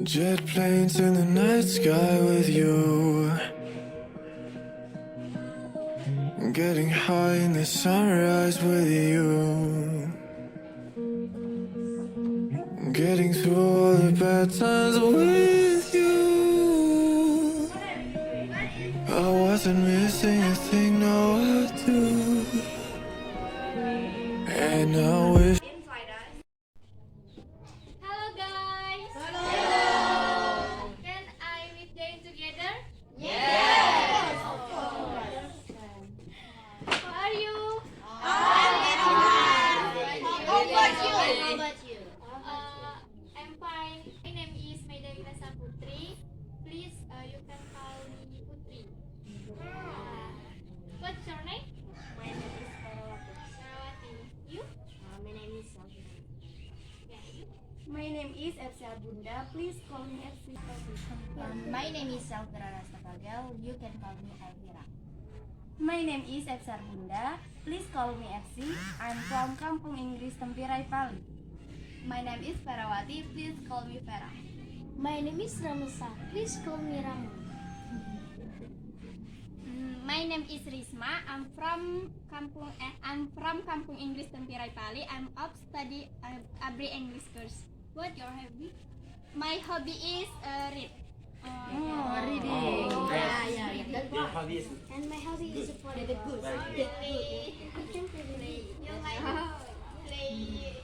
Jet planes in the night sky with you, getting high in the sunrise with you, getting through all the bad times with you. I wasn't missing a thing, no I do, and I wish. Hello guys! Hello! Can I meet them together? Yes! Of course! How are you? How about you? I'm fine. My name is Medalina Saputri. Please, you can call me Putri. What's your name? My name is Karawati. Sarawati. You? My name is Salvi. Yeah, you? My name is Efsa Bunda. Please call me Efsi. My name is Salvira Rastafagel. You can call me Elvira. My name is Efsar Bunda. Please call me Efsi. I'm from Kampung, Inggris, Tempirai, Pali. My name is Farawati. Please call me Farah. My name is Ramusa. Please call me Ramu. My name is Risma. I'm from Kampung, Inggris, Tempirai, Pali. I'm of study Abri English course. What's your hobby? My hobby is read. Reading. Yeah. Your hobby is And my hobby is for the good. very good. You like play